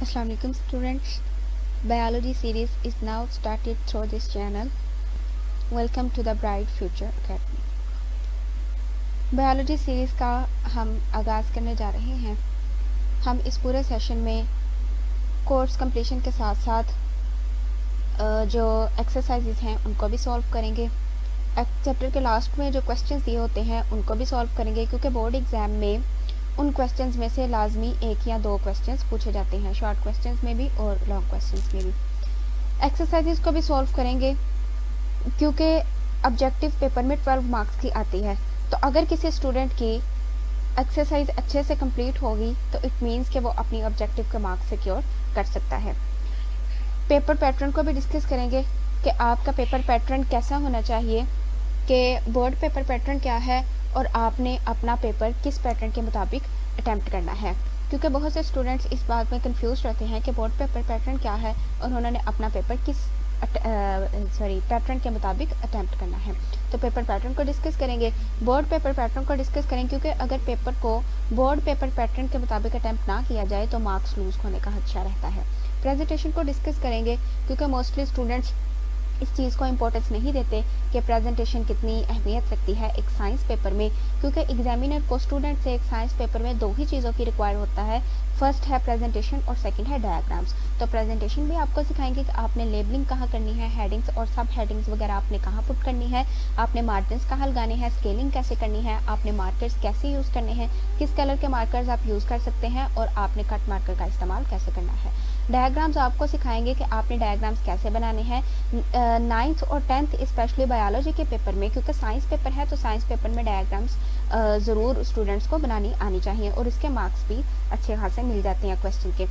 Assalamu alaikum students. Biology series is now started through this channel. Welcome to the Bright Future Academy. Biology series का हम आगाज़ करने जा रहे हैं। हम इस पूरे सेशन में कोर्स कंप्लीशन के साथ साथ जो एक्सरसाइजेज हैं उनको भी सॉल्व करेंगे। चैप्टर के लास्ट में जो क्वेश्चंस दिए होते हैं उनको भी सॉल्व करेंगे, क्योंकि बोर्ड एग्ज़ाम में उन क्वेश्चंस में से लाजमी एक या दो क्वेश्चंस पूछे जाते हैं, शॉर्ट क्वेश्चंस में भी और लॉन्ग क्वेश्चंस में भी। एक्सरसाइजेज को भी सॉल्व करेंगे, क्योंकि ऑब्जेक्टिव पेपर में 12 मार्क्स की आती है। तो अगर किसी स्टूडेंट की एक्सरसाइज अच्छे से कंप्लीट होगी तो इट मीन्स कि वो अपनी ऑब्जेक्टिव के मार्क्स सिक्योर कर सकता है। पेपर पैटर्न को भी डिस्कस करेंगे कि आपका पेपर पैटर्न कैसा होना चाहिए, कि बोर्ड पेपर पैटर्न क्या है और आपने अपना पेपर किस पैटर्न के मुताबिक अटैम्प्ट करना है, क्योंकि बहुत से स्टूडेंट्स इस बात में कंफ्यूज रहते हैं कि बोर्ड पेपर पैटर्न क्या है और उन्होंने अपना पेपर किस पैटर्न के मुताबिक अटैम्प्ट करना है। तो पेपर पैटर्न को डिस्कस करेंगे, बोर्ड पेपर पैटर्न को डिस्कस करेंगे, क्योंकि अगर पेपर को बोर्ड पेपर पैटर्न के मुताबिक अटैम्प्ट ना किया जाए तो मार्क्स लूज होने का खदशा रहता है। प्रेजेंटेशन को डिस्कस करेंगे, क्योंकि मोस्टली स्टूडेंट्स इस चीज़ को इम्पोर्टेंस नहीं देते कि प्रेजेंटेशन कितनी अहमियत रखती है एक साइंस पेपर में, क्योंकि एग्जामिनर को स्टूडेंट से एक साइंस पेपर में दो ही चीज़ों की रिक्वायर होता है। फर्स्ट है प्रेजेंटेशन और सेकंड है डायग्राम्स। तो प्रेजेंटेशन भी आपको सिखाएंगे कि आपने लेबलिंग कहाँ करनी है, हेडिंग्स और सब हेडिंग्स वगैरह आपने कहाँ पुट करनी है, आपने मार्जिन्स कहाँ लगाने हैं, स्केलिंग कैसे करनी है, आपने मार्कर्स कैसे यूज़ करने हैं, किस कलर के मार्कर्स आप यूज़ कर सकते हैं और आपने कट मार्कर का इस्तेमाल कैसे करना है। डायग्राम्स आपको सिखाएंगे कि आपने डायग्राम्स कैसे बनाने हैं। 9th और 10th स्पेशली बायोलॉजी के पेपर में, क्योंकि साइंस पेपर है तो साइंस पेपर में डायग्राम्स ज़रूर स्टूडेंट्स को बनानी आनी चाहिए और इसके मार्क्स भी अच्छे खासे मिल जाते हैं क्वेश्चन के।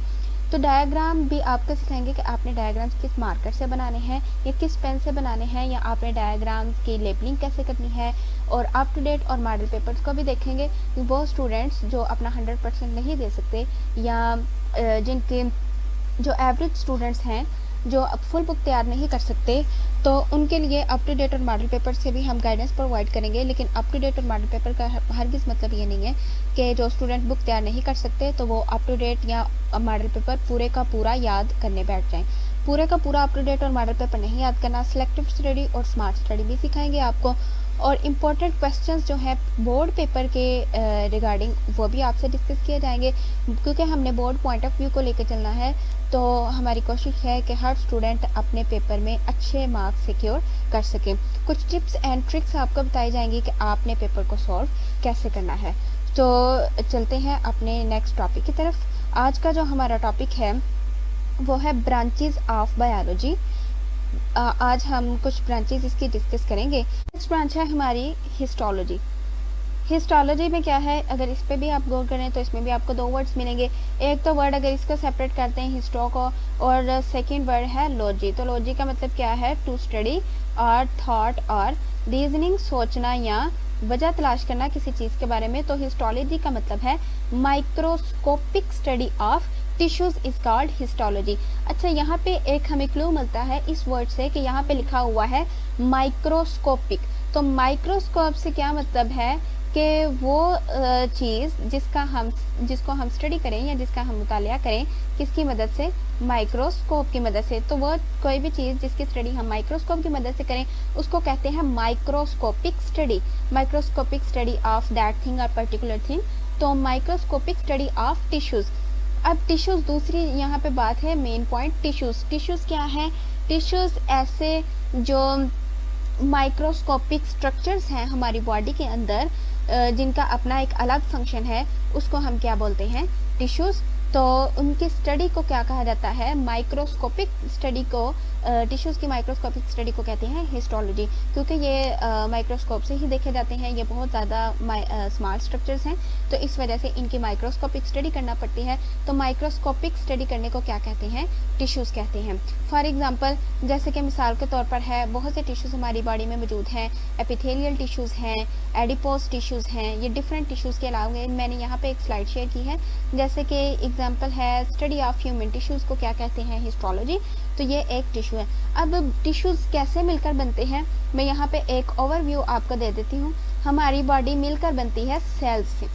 तो डायग्राम भी आपको सिखाएंगे कि आपने डायग्राम्स किस मार्कर से बनाने हैं या किस पेन से बनाने हैं, या आपने डायग्राम्स की लेबलिंग कैसे करनी है। और अप टू डेट और मॉडल पेपर्स को भी देखेंगे, वो स्टूडेंट्स जो अपना 100% नहीं दे सकते या जिनके जो एवरेज स्टूडेंट्स हैं जो फुल बुक तैयार नहीं कर सकते, तो उनके लिए अप टू डेट और मॉडल पेपर से भी हम गाइडेंस प्रोवाइड करेंगे। लेकिन अप टू डेट और मॉडल पेपर का हरगिज़ मतलब ये नहीं है कि जो स्टूडेंट बुक तैयार नहीं कर सकते तो वो अप टू डेट या मॉडल पेपर पूरे का पूरा याद करने बैठ जाएं। पूरे का पूरा अप टू डेट और मॉडल पेपर नहीं याद करना, सिलेक्टिव स्टडी और स्मार्ट स्टडी भी सिखाएंगे आपको। और इम्पोर्टेंट क्वेश्चंस जो है बोर्ड पेपर के रिगार्डिंग वो भी आपसे डिस्कस किए जाएंगे, क्योंकि हमने बोर्ड पॉइंट ऑफ व्यू को लेकर चलना है। तो हमारी कोशिश है कि हर स्टूडेंट अपने पेपर में अच्छे मार्क्स सिक्योर कर सके। कुछ टिप्स एंड ट्रिक्स आपको बताई जाएंगी कि आपने पेपर को सॉल्व कैसे करना है। तो चलते हैं अपने नेक्स्ट टॉपिक की तरफ। आज का जो हमारा टॉपिक है वो है ब्रांचेस ऑफ बायोलॉजी। आज हम कुछ ब्रांचेस इसकी डिस्कस करेंगे। नेक्स्ट ब्रांच है हमारी हिस्टोलॉजी। हिस्टोलॉजी में क्या है, अगर इस पे भी आप गौर करें तो इसमें भी आपको दो वर्ड्स मिलेंगे। एक तो वर्ड अगर इसको सेपरेट करते हैं हिस्टो को, और सेकंड वर्ड है लॉजी। तो लॉजी का मतलब क्या है, टू स्टडी और थॉट और रीजनिंग, सोचना या वजह तलाश करना किसी चीज़ के बारे में। तो हिस्टोलॉजी का मतलब है microscopic study of tissues is called histology. अच्छा, यहाँ पे एक हमें क्लू मिलता है इस वर्ड से कि यहाँ पे लिखा हुआ है माइक्रोस्कोपिक। तो माइक्रोस्कोप से क्या मतलब है कि वो चीज़ जिसको हम स्टडी करें या जिसका हम मुतालिया करें किसकी मदद से, माइक्रोस्कोप की मदद से। तो वो कोई भी चीज़ जिसकी स्टडी हम माइक्रोस्कोप की मदद से करें उसको कहते हैं microscopic study. Microscopic study of that thing और पर्टिकुलर थिंग। तो माइक्रोस्कोपिक स्टडी ऑफ टिश्यूज़। अब टिश्यूज़ दूसरी यहाँ पे बात है, मेन पॉइंट टिश्यूज़। टिश्यूज़ क्या है, टिश्यूज़ ऐसे जो माइक्रोस्कोपिक स्ट्रक्चर्स हैं हमारी बॉडी के अंदर जिनका अपना एक अलग फंक्शन है, उसको हम क्या बोलते हैं, टिश्यूज़। तो उनकी स्टडी को क्या कहा जाता है, माइक्रोस्कोपिक स्टडी को, टिश्यूज़ की माइक्रोस्कोपिक स्टडी को कहते हैं हिस्टोलॉजी, क्योंकि ये माइक्रोस्कोप से ही देखे जाते हैं। ये बहुत ज़्यादा स्मॉल स्ट्रक्चर्स हैं, तो इस वजह से इनकी माइक्रोस्कोपिक स्टडी करना पड़ती है। तो माइक्रोस्कोपिक स्टडी करने को क्या कहते हैं, टिश्यूज़ कहते हैं। फॉर एग्जांपल, जैसे कि मिसाल के तौर पर है, बहुत से टिश्यूज़ हमारी बॉडी में मौजूद हैं। एपिथेलियल टिश्यूज़ हैं, एडिपोज टिश्यूज़ हैं, ये डिफरेंट टिश्यूज़ के अलावा मैंने यहाँ पे एक स्लाइड शेयर की है। जैसे कि एग्जांपल है स्टडी ऑफ ह्यूमन टिश्यूज़ को क्या कहते हैं, हिस्टोलॉजी। तो ये एक टिश्यू है। अब टिश्यूज़ कैसे मिलकर बनते हैं, मैं यहाँ पे एक ओवरव्यू आपको दे देती हूँ। हमारी बॉडी मिलकर बनती है सेल्स से।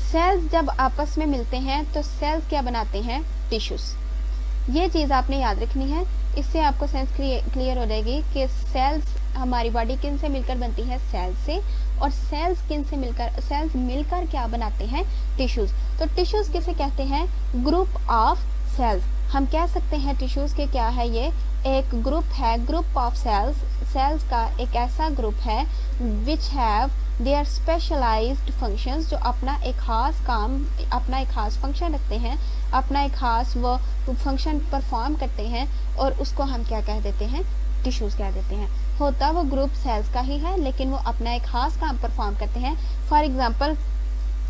सेल्स जब आपस में मिलते हैं तो सेल्स क्या बनाते हैं, टिश्यूज। ये चीज़ आपने याद रखनी है, इससे आपको सेंस क्लियर हो जाएगी कि सेल्स हमारी बॉडी किन से मिलकर बनती है, सेल से, और सेल्स किन से मिलकर, सेल्स मिलकर क्या बनाते हैं, टिश्यूज। तो टिश्यूज किसे कहते हैं, ग्रुप ऑफ सेल्स। हम कह सकते हैं टिश्यूज के क्या है, ये एक ग्रुप है, ग्रुप ऑफ सेल्स, सेल्स का एक ऐसा ग्रुप है which have their specialised functions, जो अपना एक खास काम, अपना एक खास फंक्शन रखते हैं, अपना एक खास वो फंक्शन परफॉर्म करते हैं, और उसको हम क्या कह देते हैं, टिश्यूज कह देते हैं। होता वो ग्रुप सेल्स का ही है, लेकिन वो अपना एक खास काम परफॉर्म करते हैं। फॉर एग्जांपल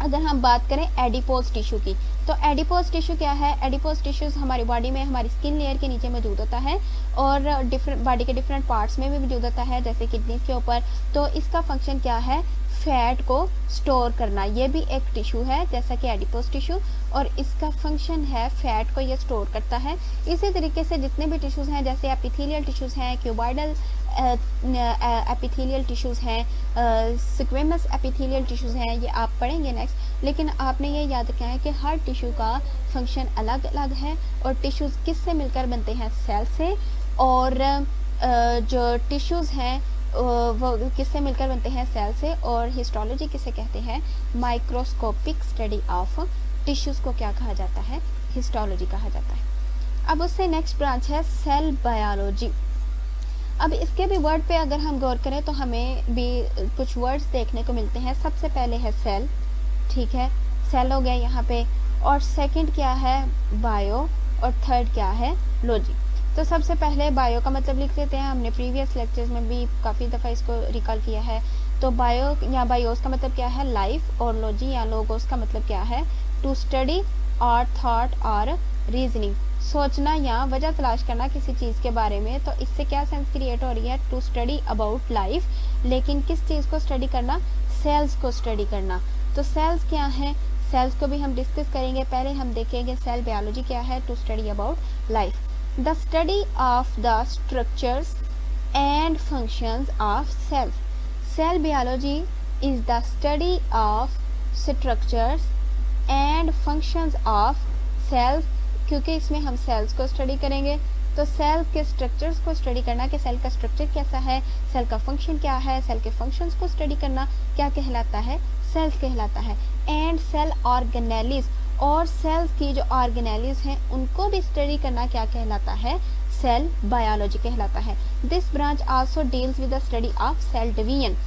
अगर हम बात करें एडिपोज टिश्यू की, तो एडिपोज टिश्यू क्या है, एडिपोज टिश्यूज हमारी बॉडी में हमारी स्किन लेयर के नीचे मौजूद होता है, और डिफरेंट बॉडी के डिफरेंट पार्ट्स में भी मौजूद होता है, जैसे किडनीज के ऊपर। तो इसका फंक्शन क्या है, फैट को स्टोर करना। ये भी एक टिश्यू है जैसा कि एडिपोज टिश्यू, और इसका फंक्शन है फैट को ये स्टोर करता है। इसी तरीके से जितने भी टिश्यूज हैं, जैसे एपिथेलियल टिश्यूज हैं, क्यूबॉइडल एपिथेलियल टिश्यूज हैं, स्क्वेमस एपिथेलियल टिश्यूज हैं, ये आप पढ़ेंगे नेक्स्ट। लेकिन आपने ये याद रखना है कि हर टिश्यू का फंक्शन अलग अलग है, और टिश्यूज किससे मिलकर बनते हैं, सेल से, और जो टिश्यूज हैं वो किससे मिलकर बनते हैं, सेल से। और हिस्टोलॉजी किसे कहते हैं, माइक्रोस्कोपिक स्टडी ऑफ टिश्यूज को क्या कहा जाता है, हिस्टोलॉजी कहा जाता है। अब उससे नेक्स्ट ब्रांच है सेल बायोलॉजी। अब इसके भी वर्ड पे अगर हम गौर करें तो हमें भी कुछ वर्ड्स देखने को मिलते हैं। सबसे पहले है सेल, ठीक है, सेल हो गया यहाँ पे, और सेकंड क्या है, बायो, और थर्ड क्या है, लॉजी। तो सबसे पहले बायो का मतलब लिख लेते हैं, हमने प्रीवियस लेक्चर्स में भी काफ़ी दफ़ा इसको रिकॉल किया है। तो बायो या बायोस का मतलब क्या है, लाइफ, और लॉजी या लोगोस का मतलब क्या है, टू स्टडी और थॉट और रीजनिंग, सोचना या वजह तलाश करना किसी चीज़ के बारे में। तो इससे क्या सेंस क्रिएट हो रही है, टू स्टडी अबाउट लाइफ, लेकिन किस चीज़ को स्टडी करना, सेल्स को स्टडी करना। तो सेल्स क्या है, सेल्स को भी हम डिस्कस करेंगे। पहले हम देखेंगे सेल बायोलॉजी क्या है, to study about life, the study of the structures and functions of cells. Cell biology is the study of structures and functions of cells, क्योंकि इसमें हम सेल्स को स्टडी करेंगे। तो सेल के स्ट्रक्चर्स को स्टडी करना कि सेल का स्ट्रक्चर कैसा है, सेल का फंक्शन क्या है, सेल के फंक्शंस को स्टडी करना क्या कहलाता है, सेल्स कहलाता है। एंड सेल ऑर्गेनेलिस, और सेल्स की जो ऑर्गेनेलिस हैं उनको भी स्टडी करना क्या कहलाता है, सेल बायोलॉजी कहलाता है। This branch also deals with the study of cell division,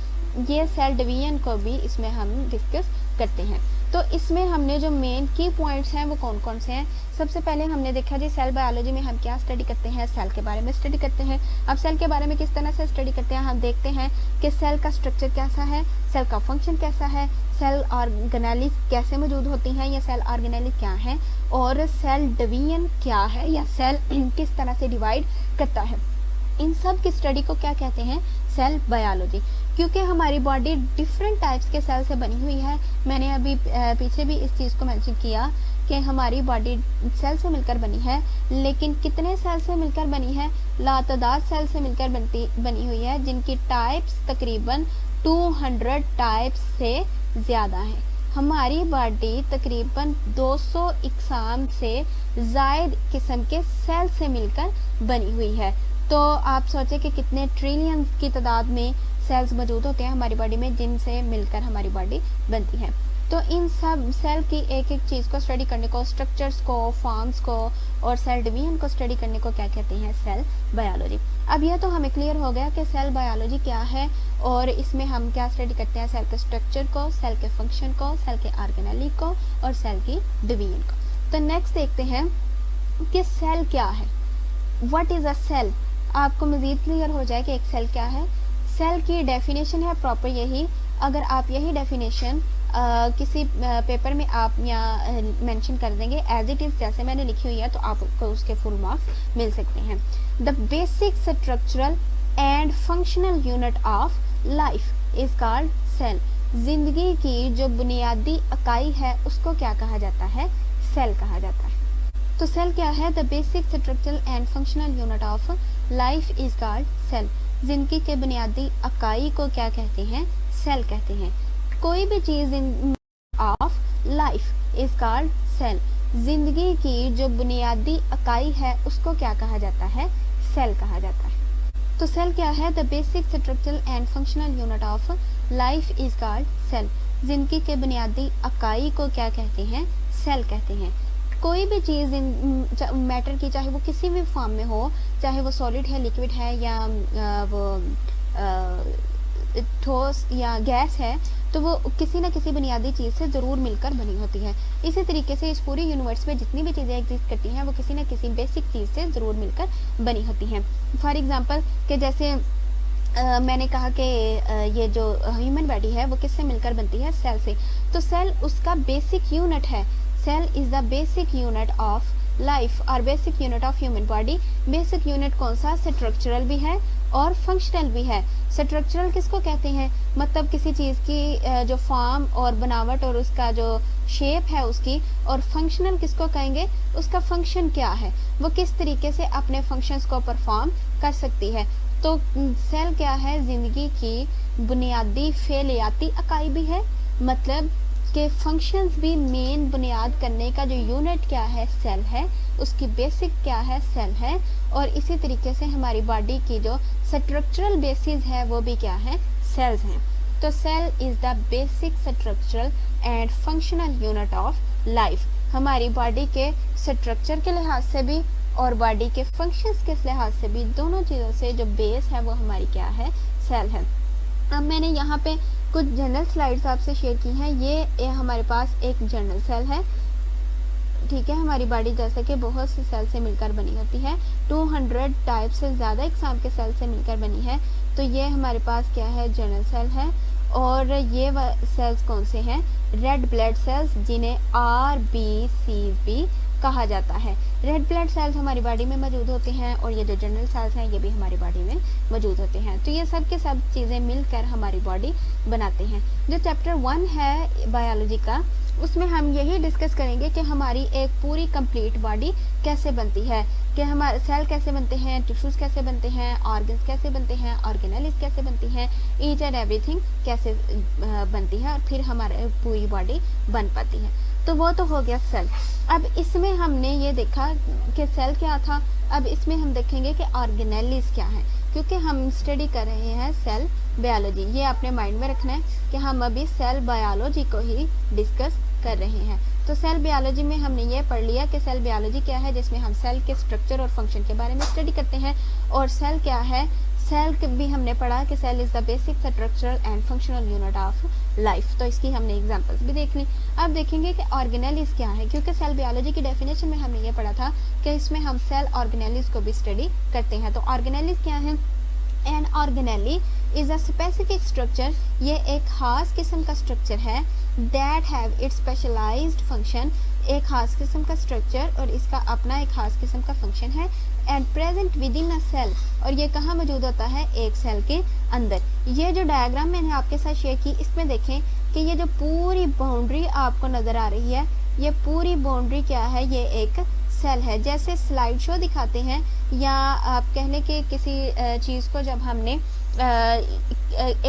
ये सेल डिवीजन को भी इसमें हम डिस्कस करते हैं। तो इसमें हमने जो मेन की पॉइंट्स हैं वो कौन कौन से हैं। सबसे पहले हमने देखा जी सेल बायोलॉजी में हम क्या स्टडी करते हैं, सेल के बारे में स्टडी करते हैं। अब सेल के बारे में किस तरह से स्टडी करते हैं, हम देखते हैं कि सेल का स्ट्रक्चर कैसा है, सेल का फंक्शन कैसा है, सेल ऑर्गेनेलिस कैसे मौजूद होती हैं, या सेल ऑर्गेनेलिस क्या है, और सेल डिवीजन क्या है, या सेल किस तरह से डिवाइड करता है। इन सब की स्टडी को क्या कहते हैं, सेल बायोलॉजी। क्योंकि हमारी बॉडी डिफरेंट टाइप्स के सेल से बनी हुई है। मैंने अभी पीछे भी इस चीज़ को मेंशन किया कि हमारी बॉडी सेल से मिलकर बनी है, लेकिन कितने सेल से मिलकर बनी है, लातादाद सेल से मिलकर बनी हुई है, जिनकी टाइप्स तकरीबन 200 टाइप्स से ज़्यादा हैं। हमारी बॉडी तकरीबन 200 इकसाम से ज़ायद किस्म के सेल से मिलकर बनी हुई है। तो आप सोचें कि कितने ट्रिलियन की तादाद में सेल्स मौजूद होते हैं हमारी बॉडी में, जिनसे मिलकर हमारी बॉडी बनती है। तो इन सब सेल की एक एक चीज़ को स्टडी करने को, स्ट्रक्चर्स को, फॉर्म्स को और सेल डिवीजन को स्टडी करने को क्या कहते हैं, सेल बायोलॉजी। अब यह तो हमें क्लियर हो गया कि सेल बायोलॉजी क्या है, और इसमें हम क्या स्टडी करते हैं, सेल के स्ट्रक्चर को, सेल के फंक्शन को, सेल के ऑर्गेनेली को, और सेल की डिवीजन को। तो नेक्स्ट देखते हैं कि सेल क्या है, व्हाट इज़ अ सेल। आपको मज़ीद क्लियर हो जाए कि एक सेल क्या है। सेल की डेफिनेशन है प्रॉपर यही, अगर आप यही डेफिनेशन किसी पेपर में आप यहाँ मेंशन कर देंगे एज इट इज़ जैसे मैंने लिखी हुई है, तो आपको उसके फुल मार्क्स मिल सकते हैं। The basic structural and functional unit of life is called cell. जिंदगी की जो बुनियादी इकाई है उसको क्या कहा जाता है, सेल कहा जाता है। तो सेल क्या है, the basic structural and functional unit of life is called cell. जिंदगी के बुनियादी इकाई को क्या कहते हैं, सेल कहते हैं। कोई भी चीज़ of life is called cell. जिंदगी की जो बुनियादी इकाई है उसको क्या कहा जाता है? सेल कहा जाता है। तो सेल क्या है? The basic structural and functional unit of life is called cell. जिंदगी के बुनियादी इकाई को क्या कहते हैं? सेल कहते हैं। कोई भी चीज़ मैटर की, चाहे वो किसी भी फॉर्म में हो, चाहे वो सॉलिड है, लिक्विड है, या वो ठोस या गैस है, तो वो किसी न किसी बुनियादी चीज़ से ज़रूर मिलकर बनी होती है। इसी तरीके से इस पूरी यूनिवर्स में जितनी भी चीज़ें एग्जिस्ट करती हैं वो किसी न किसी बेसिक चीज़ से ज़रूर मिलकर बनी होती हैं। फॉर एग्ज़ाम्पल कि जैसे मैंने कहा कि ये जो ह्यूमन बॉडी है वो किससे मिलकर बनती है? सेल से। तो सेल उसका बेसिक यूनिट है। Cell is the basic unit of life और basic unit of human body. Basic unit कौन सा? स्ट्रक्चरल भी है और फंक्शनल भी है। स्ट्रक्चरल किसको कहते हैं? मतलब किसी चीज़ की जो फॉर्म और बनावट और उसका जो शेप है उसकी। और फंक्शनल किसको कहेंगे? उसका फंक्शन क्या है, वो किस तरीके से अपने फंक्शंस को परफॉर्म कर सकती है। तो सेल क्या है? ज़िंदगी की बुनियादी फेलियाती इकाई भी है, मतलब के फंक्शंस भी मेन बुनियाद करने का जो यूनिट क्या है? सेल है। उसकी बेसिक क्या है? सेल है। और इसी तरीके से हमारी बॉडी की जो स्ट्रक्चरल बेसिस है वो भी क्या है? सेल्स हैं। तो cell is the basic structural and functional unit of life. हमारी बॉडी के स्ट्रक्चर के लिहाज से भी और बॉडी के फंक्शंस के लिहाज से भी, दोनों चीज़ों से जो बेस है वो हमारी क्या है? सेल है। अब मैंने यहाँ पे कुछ जनरल स्लाइड्स आपसे शेयर की हैं। ये हमारे पास एक जनरल सेल है, ठीक है। हमारी बॉडी जैसे कि बहुत सी सेल से मिलकर बनी होती है, 200 टाइप से ज़्यादा एग्जाम के सेल से मिलकर बनी है। तो ये हमारे पास क्या है? जनरल सेल है। और ये सेल्स कौन से हैं? रेड ब्लड सेल्स, जिन्हें RBCs कहा जाता है। रेड ब्लड सेल्स हमारी बॉडी में मौजूद होते हैं और ये जो जनरल सेल्स हैं ये भी हमारी बॉडी में मौजूद होते हैं। तो ये सब के सब चीज़ें मिलकर हमारी बॉडी बनाते हैं। जो चैप्टर 1 है बायोलॉजी का, उसमें हम यही डिस्कस करेंगे कि हमारी एक पूरी कंप्लीट बॉडी कैसे बनती है, कि हमारे सेल कैसे बनते हैं, टिश्यूज़ कैसे बनते हैं, ऑर्गन्स कैसे बनते हैं, ऑर्गेनेल्स कैसे बनती हैं, ईच एंड एवरीथिंग कैसे बनती है और फिर हमारी पूरी बॉडी बन पाती है। तो वो तो हो गया सेल। अब इसमें हमने ये देखा कि सेल क्या था। अब इसमें हम देखेंगे कि ऑर्गेनेल्स क्या है, क्योंकि हम स्टडी कर रहे हैं सेल बायोलॉजी। ये अपने माइंड में रखना है कि हम अभी सेल बायोलॉजी को ही डिस्कस कर रहे हैं। तो सेल बायोलॉजी में हमने ये पढ़ लिया कि सेल बायोलॉजी क्या है, जिसमें हम सेल के स्ट्रक्चर और फंक्शन के बारे में स्टडी करते हैं। और सेल क्या है? सेल भी हमने पढ़ा कि cell is the basic structural and functional unit of life. तो इसकी हमने एग्जांपल्स भी देख ली। अब देखेंगे कि ऑर्गेनेल्स क्या है, क्योंकि सेल बायोलॉजी की डेफिनेशन में हमने ये पढ़ा था कि इसमें हम सेल ऑर्गेनेल्स को भी स्टडी करते हैं। तो ऑर्गेनेल्स क्या है? An organelle is a specific structure, ये एक खास किस्म का स्ट्रक्चर है। That have its specialized function, एक खास किस्म का स्ट्रक्चर और इसका अपना एक खास किस्म का फंक्शन है। And present within a cell, और ये कहाँ मौजूद होता है? एक सेल के अंदर। ये जो डायग्राम मैंने आपके साथ शेयर की, इसमें देखें कि ये जो पूरी बाउंड्री आपको नज़र आ रही है, ये पूरी बाउंड्री क्या है? ये एक सेल है। जैसे स्लाइड शो दिखाते हैं, या आप कह लें कि किसी चीज़ को जब हमने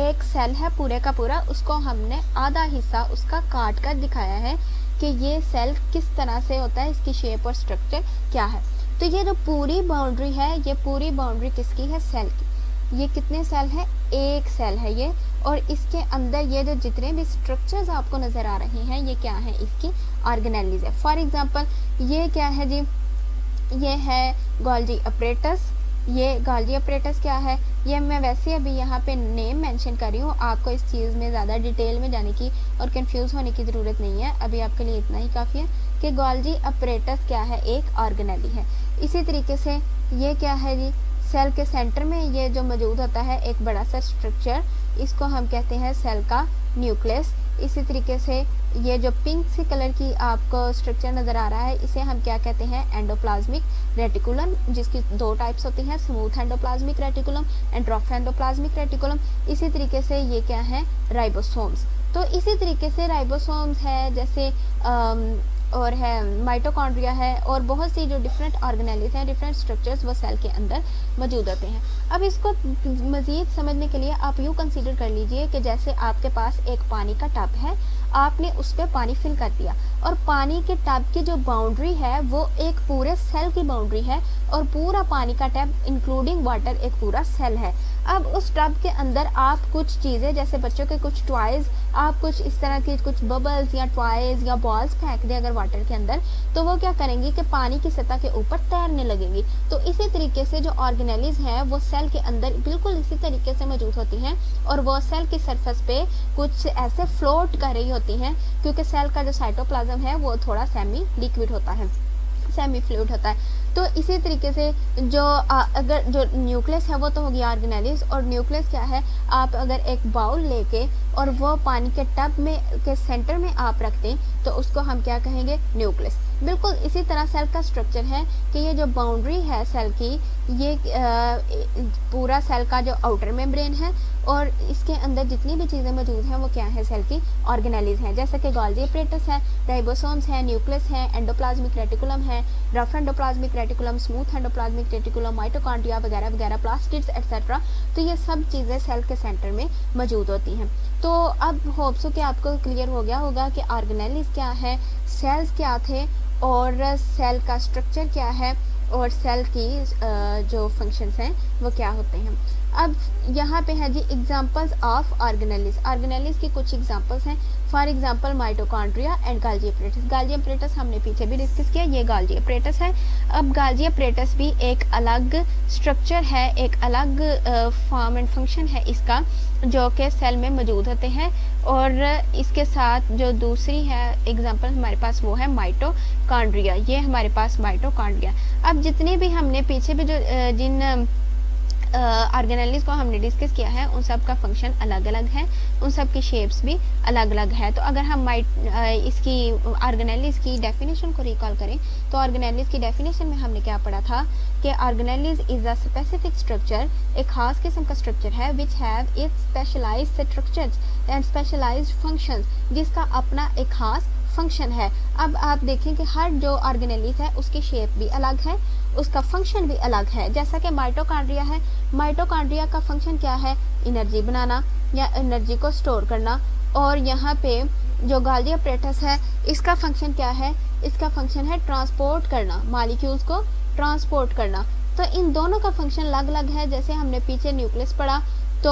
एक सेल है पूरे का पूरा, उसको हमने आधा हिस्सा उसका काट कर दिखाया है कि ये सेल किस तरह से होता है, इसकी शेप और स्ट्रक्चर क्या है। तो ये जो पूरी बाउंड्री है, ये पूरी बाउंड्री किसकी है? सेल की। ये कितने सेल है? एक सेल है ये। और इसके अंदर ये जो जितने भी स्ट्रक्चर्स आपको नज़र आ रहे हैं, ये क्या है? इसकी ऑर्गेनेल्स है। फॉर एग्जांपल ये क्या है जी? ये है गोल्जी अपरेटस। ये गोल्जी अपरेटस क्या है? ये मैं वैसे अभी यहाँ पे नेम मेंशन कर रही हूँ, आपको इस चीज़ में ज़्यादा डिटेल में जाने की और कंफ्यूज होने की ज़रूरत नहीं है। अभी आपके लिए इतना ही काफ़ी है कि गोल्जी अपरेटस क्या है? एक ऑर्गेनेली है। इसी तरीके से ये क्या है जी? सेल के सेंटर में ये जो मौजूद होता है एक बड़ा सा स्ट्रक्चर, इसको हम कहते हैं सेल का न्यूक्लियस। इसी तरीके से ये जो पिंक सी कलर की आपको स्ट्रक्चर नज़र आ रहा है, इसे हम क्या कहते हैं? एंडोप्लाज्मिक रेटिकुलम, जिसकी दो टाइप्स होती हैं, smooth endoplasmic reticulum and rough endoplasmic reticulum. इसी तरीके से ये क्या है? राइबोसोम्स। तो इसी तरीके से राइबोसोम्स है, जैसे और है माइटोकॉन्ड्रिया है, और बहुत सी जो डिफरेंट ऑर्गेनेल्स हैं, डिफरेंट स्ट्रक्चर्स वो सेल के अंदर मौजूद होते हैं। अब इसको मज़ीद समझने के लिए आप यूँ कंसीडर कर लीजिए कि जैसे आपके पास एक पानी का टब है, आपने उस पर पानी फिल कर दिया और पानी के टब की जो बाउंड्री है वो एक पूरे सेल की बाउंड्री है और पूरा पानी का टब इंक्लूडिंग वाटर एक पूरा सेल है। अब उस टब के अंदर आप कुछ चीज़ें जैसे बच्चों के कुछ टॉयज़, आप कुछ इस तरह की कुछ बबल्स या टॉयज़ या बॉल्स फेंक दें अगर वाटर के अंदर, तो वो क्या करेंगी कि पानी की सतह के ऊपर तैरने लगेंगी। तो इसी तरीके से जो ऑर्गेनेलिज हैं वो सेल के अंदर बिल्कुल इसी तरीके से मौजूद होती हैं और वो सेल की सरफेस पे कुछ ऐसे फ्लोट कर रही होती हैं, क्योंकि सेल का जो साइटोप्लाज्म है वो थोड़ा सेमी लिक्विड होता है, सेमी फ्लूइड होता है। तो इसी तरीके से जो अगर जो न्यूक्लियस है वो तो हो गया ऑर्गेनेलिज, और न्यूक्लियस क्या है, आप अगर एक बाउल लेके और वो पानी के टब में के सेंटर में आप रख दें तो उसको हम क्या कहेंगे, न्यूक्लियस। बिल्कुल इसी तरह सेल का स्ट्रक्चर है कि ये जो बाउंड्री है सेल की, ये पूरा सेल का जो आउटर मेम्ब्रेन है और इसके अंदर जितनी भी चीज़ें मौजूद हैं वो क्या है, सेल की ऑर्गेनेलिज हैं, जैसे कि गोल्गी एपरेटस है, राइबोसोम्स है, न्यूक्लियस है, एंडोप्लाज्मिक रेटिकुलम है, rough endoplasmic reticulum, smooth endoplasmic reticulum, mitochondria वगैरह वगैरह, प्लास्टिड्स एक्सेट्रा। तो ये सब चीज़ें सेल के सेंटर में मौजूद होती हैं। तो अब होप्स कि आपको क्लियर हो गया होगा कि ऑर्गेनेलिज क्या है, सेल्स क्या थे और सेल का स्ट्रक्चर क्या है और सेल की जो फंक्शंस हैं वो क्या होते हैं। अब यहाँ पे है जी एग्जांपल्स ऑफ ऑर्गेनेलिज। ऑर्गेनेलिज की कुछ एग्जांपल्स हैं, for example mitochondria and Golgi apparatus. Golgi apparatus हमने पीछे भी डिस्कस किया, ये गोल्गी एपरेटस है। अब गोल्गी एपरेटस भी एक अलग स्ट्रक्चर है, एक अलग फॉर्म एंड फंक्शन है इसका, जो कि सेल में मौजूद होते हैं। और इसके साथ जो दूसरी है एग्जांपल हमारे पास वो है माइटोकॉन्ड्रिया, ये हमारे पास माइटोकॉन्ड्रिया। अब जितने भी हमने पीछे भी जो जिन ऑर्गेनेलिज को हमने डिस्कस किया है उन सब का फंक्शन अलग अलग है, उन सब की शेप्स भी अलग अलग है। तो अगर हम इसकी ऑर्गेनेलिज की डेफिनेशन को रिकॉल करें तो ऑर्गेनेलिज की डेफिनेशन में हमने क्या पढ़ा था कि organelles is a specific structure, एक खास किस्म का स्ट्रक्चर है which have its specialized structures and specialized functions, जिसका अपना एक खास फंक्शन है। अब आप देखें कि हर जो ऑर्गेनेलिज है उसकी शेप भी अलग है, उसका फंक्शन भी अलग है। जैसा कि माइटोकॉन्ड्रिया है, माइटोकॉन्ड्रिया का फंक्शन क्या है, एनर्जी बनाना या एनर्जी को स्टोर करना। और यहाँ पे जो गोल्गी एपरेटस है इसका फंक्शन क्या है, इसका फंक्शन है ट्रांसपोर्ट करना, मॉलिक्यूल्स को ट्रांसपोर्ट करना। तो इन दोनों का फंक्शन अलग अलग है। जैसे हमने पीछे न्यूक्लियस पढ़ा तो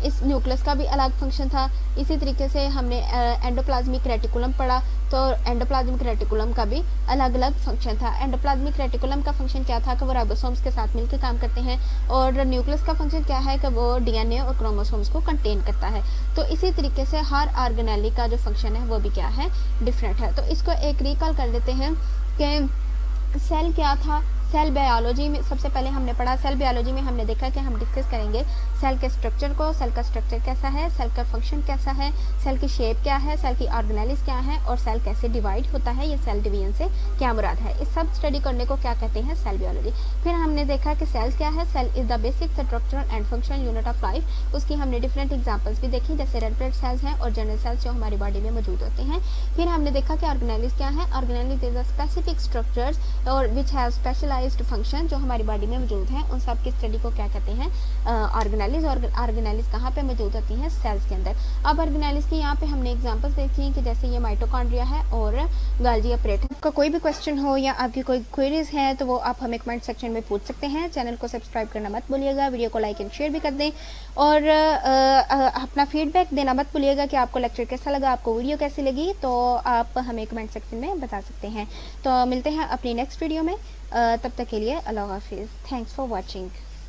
इस न्यूक्लियस का भी अलग फंक्शन था। इसी तरीके से हमने एंडोप्लाज्मिक रेटिकुलम पढ़ा तो एंडोप्लाज्मिक रेटिकुलम का भी अलग अलग फंक्शन था। एंडोप्लाज्मिक रेटिकुलम का फंक्शन क्या था कि वो राइबोसोम्स के साथ मिलकर काम करते हैं, और न्यूक्लियस का फंक्शन क्या है कि वो डीएनए और क्रोमोसोम्स को कंटेन करता है। तो इसी तरीके से हर ऑर्गेनेली का जो फंक्शन है वो भी क्या है, डिफरेंट है। तो इसको एक रिकॉल कर लेते हैं कि सेल क्या था। सेल बायोलॉजी में सबसे पहले हमने पढ़ा, सेल बायोलॉजी में हमने देखा कि हम डिस्कस करेंगे सेल के स्ट्रक्चर को, सेल का स्ट्रक्चर कैसा है, सेल का फंक्शन कैसा है, सेल की शेप क्या है, सेल की ऑर्गेनेलिज क्या है और सेल कैसे डिवाइड होता है, ये सेल डिवीजन से क्या मुराद है। इस सब स्टडी करने को क्या कहते हैं, सेल बायोलॉजी। फिर हमने देखा कि सेल क्या है, cell is the basic structural and functional unit of life. उसकी हमने डिफरेंट एग्जाम्पल्स भी देखी, जैसे रेड ब्लड सेल्स हैं और जनरल सेल्स जो हमारी बॉडी में मौजूद होते हैं। फिर हमने देखा कि ऑर्गेनेलिज क्या है, organelles is the specific structures और विच हैव स्पेशलाइज्ड फंक्शन जो हमारी बॉडी में मौजूद हैं, उन सब की स्टडी को क्या कहते हैं, ऑर्गेनेलिज। और ऑर्गेनेलिज कहाँ पे मौजूद होती हैं, सेल्स के अंदर। अब ऑर्गेनेलिज की यहाँ पे हमने एग्जांपल्स देखी कि जैसे ये माइटोकॉन्ड्रिया है और गोल्गी एपरेटस। आपका कोई भी क्वेश्चन हो या आपकी कोई क्वेरीज है तो वो आप हमें कमेंट सेक्शन में पूछ सकते हैं। चैनल को सब्सक्राइब करना मत भूलिएगा, वीडियो को लाइक एंड शेयर भी कर दें और अपना फीडबैक देना मत भूलिएगा कि आपको लेक्चर कैसा लगा, आपको वीडियो कैसी लगी, तो आप हमें कमेंट सेक्शन में बता सकते हैं। तो मिलते हैं अपनी नेक्स्ट वीडियो में, तब तक के लिए अल्लाह हाफिज़। Thanks for watching.